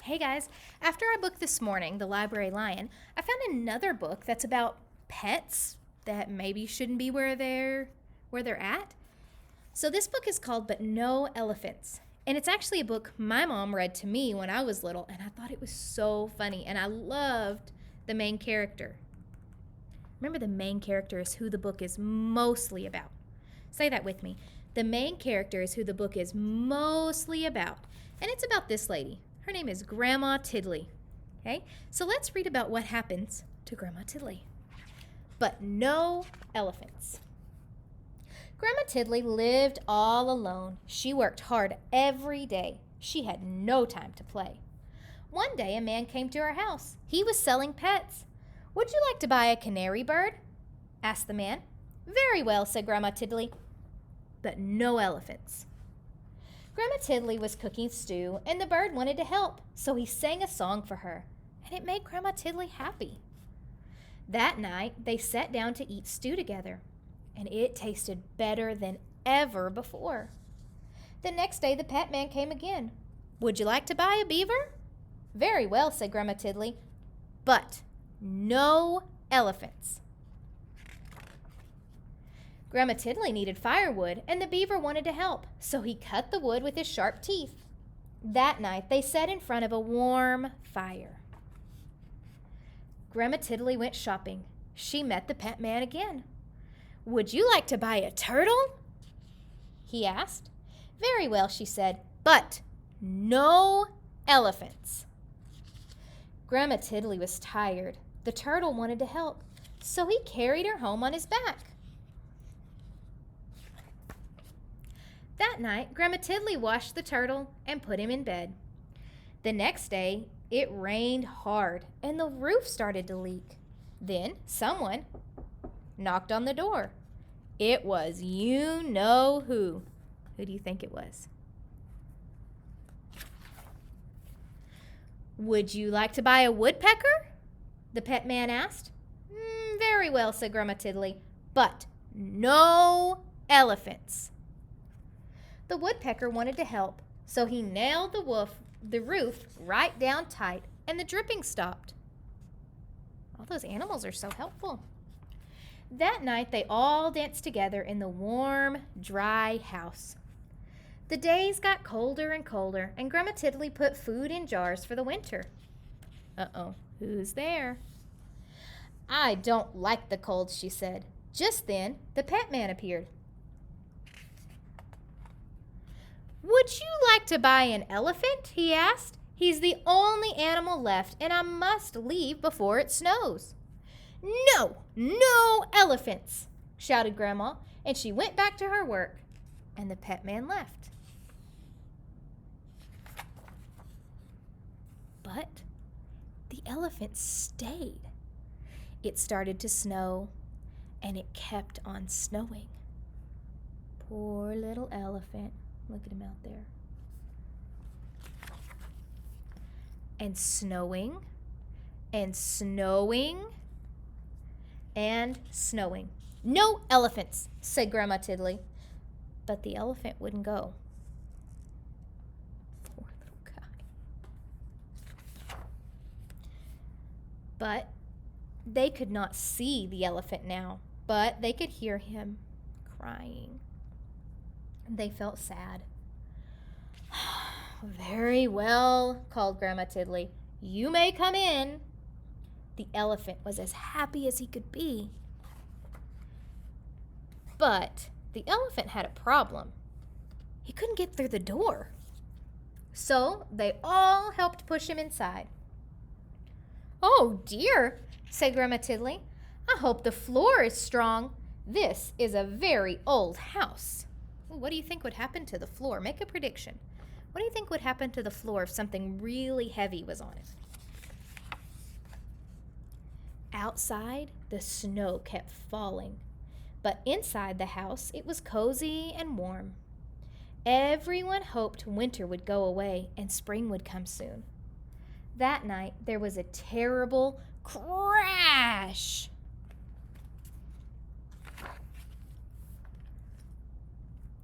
Hey guys, after our book this morning, The Library Lion, I found another book that's about pets that maybe shouldn't be where they're at. So this book is called But No Elephants. And it's actually a book my mom read to me when I was little, and I thought it was so funny, and I loved the main character. Remember, the main character is who the book is mostly about. Say that with me. The main character is who the book is mostly about. And it's about this lady. Her name is Grandma Tiddly. Okay? So let's read about what happens to Grandma Tiddly. But no elephants. Grandma Tiddly lived all alone. She worked hard every day. She had no time to play. One day a man came to her house. He was selling pets. "Would you like to buy a canary bird?" asked the man. "Very well," said Grandma Tiddly. But no elephants. Grandma Tiddly was cooking stew, and the bird wanted to help, so he sang a song for her, and it made Grandma Tiddly happy. That night, they sat down to eat stew together, and it tasted better than ever before. The next day, the pet man came again. "Would you like to buy a beaver?" "Very well," said Grandma Tiddly, but no elephants. Grandma Tiddly needed firewood, and the beaver wanted to help, so he cut the wood with his sharp teeth. That night, they sat in front of a warm fire. Grandma Tiddly went shopping. She met the pet man again. "Would you like to buy a turtle?" he asked. "Very well," she said, but no elephants. Grandma Tiddly was tired. The turtle wanted to help, so he carried her home on his back. That night, Grandma Tiddly washed the turtle and put him in bed. The next day, it rained hard and the roof started to leak. Then someone knocked on the door. It was you know who. Who do you think it was? "Would you like to buy a woodpecker?" the pet man asked. Very well," said Grandma Tiddly, but no elephants. The woodpecker wanted to help, so he nailed the roof right down tight, and the dripping stopped. All those animals are so helpful. That night, they all danced together in the warm, dry house. The days got colder and colder, and Grandma Tiddly put food in jars for the winter. Uh-oh, who's there? "I don't like the cold," she said. Just then, the pet man appeared. "Would you like to buy an elephant?" he asked. "He's the only animal left, and I must leave before it snows." "No, no elephants!" shouted Grandma, and she went back to her work, and the pet man left. But the elephant stayed. It started to snow, and it kept on snowing. Poor little elephant. Look at him out there. And snowing, and snowing, and snowing. "No elephants," said Grandma Tiddly. But the elephant wouldn't go. Poor little guy. But they could not see the elephant now, but they could hear him crying. They felt sad. "Very well," called Grandma Tiddly. "You may come in." The elephant was as happy as he could be. But the elephant had a problem. He couldn't get through the door. So they all helped push him inside. "Oh dear," said Grandma Tiddly. "I hope the floor is strong. This is a very old house." What do you think would happen to the floor? Make a prediction. What do you think would happen to the floor if something really heavy was on it? Outside, the snow kept falling, but inside the house, it was cozy and warm. Everyone hoped winter would go away and spring would come soon. That night, there was a terrible crash.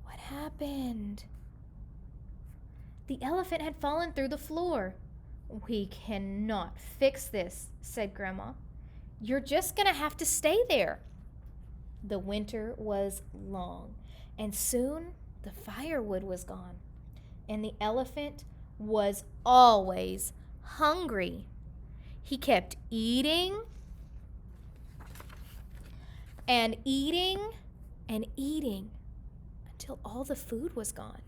What happened? The elephant had fallen through the floor. We cannot fix this, said Grandma. You're just going to have to stay there. The winter was long, and soon the firewood was gone, and the elephant was always hungry. He kept eating and eating and eating until all the food was gone.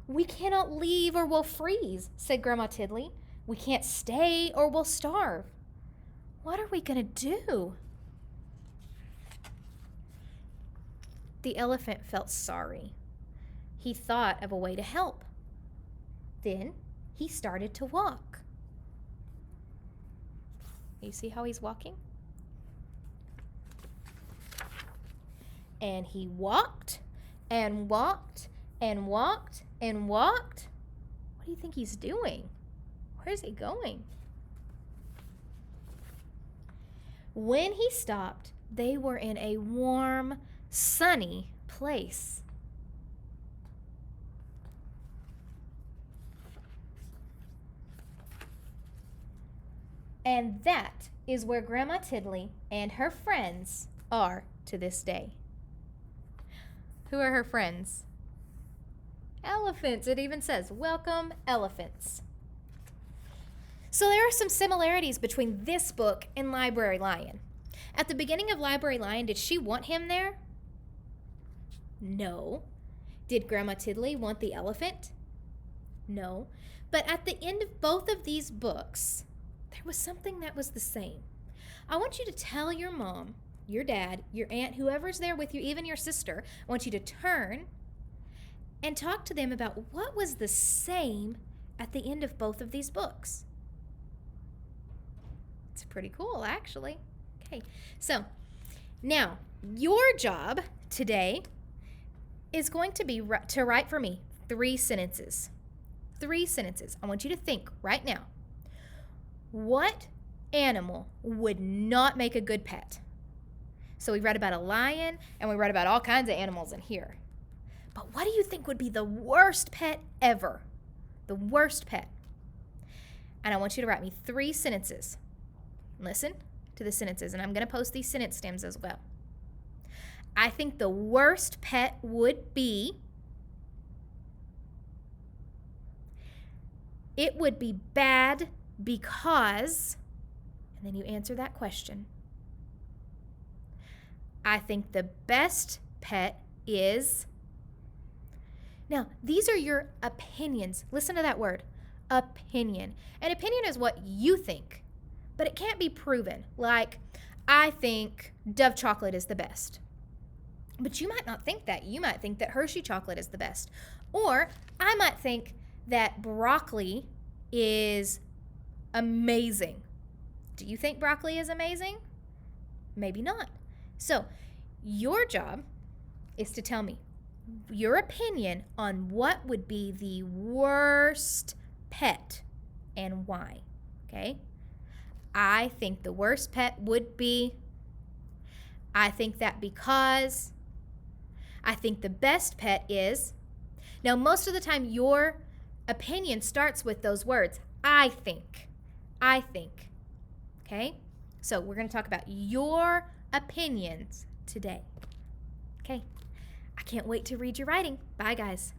We cannot leave or we'll freeze, said Grandma Tiddly. We can't stay or we'll starve. What are we going to do? The elephant felt sorry. He thought of a way to help. Then he started to walk. You see how he's walking? And he walked and walked and walked and walked. What do you think he's doing? Where's he going? When he stopped, they were in a warm, sunny place. And that is where Grandma Tiddly and her friends are to this day. Who are her friends? Elephants. It even says, welcome, elephants. So there are some similarities between this book and Library Lion. At the beginning of Library Lion, did she want him there? No. Did Grandma Tiddly want the elephant? No. But at the end of both of these books, there was something that was the same. I want you to tell your mom, your dad, your aunt, whoever's there with you, even your sister, I want you to turn and talk to them about what was the same at the end of both of these books. It's pretty cool, actually. Okay, so now your job today is going to be to write for me 3 sentences. 3 sentences. I want you to think right now. What animal would not make a good pet? So we read about a lion and we read about all kinds of animals in here. But what do you think would be the worst pet ever? The worst pet. And I want you to write me 3 sentences. Listen to the sentences, and I'm going to post these sentence stems as well. I think the worst pet would be, it would be bad because, and then you answer that question. I think the best pet is, now these are your opinions. Listen to that word, opinion. An opinion is what you think, but it can't be proven. Like, I think Dove chocolate is the best. But you might not think that. You might think that Hershey chocolate is the best. Or I might think that broccoli is amazing. Do you think broccoli is amazing? Maybe not. So your job is to tell me your opinion on what would be the worst pet and why. Okay? I think the worst pet would be, I think that because, I think the best pet is. Now, most of the time, your opinion starts with those words. I think. I think. Okay? So we're going to talk about your opinions today. Okay? I can't wait to read your writing. Bye, guys.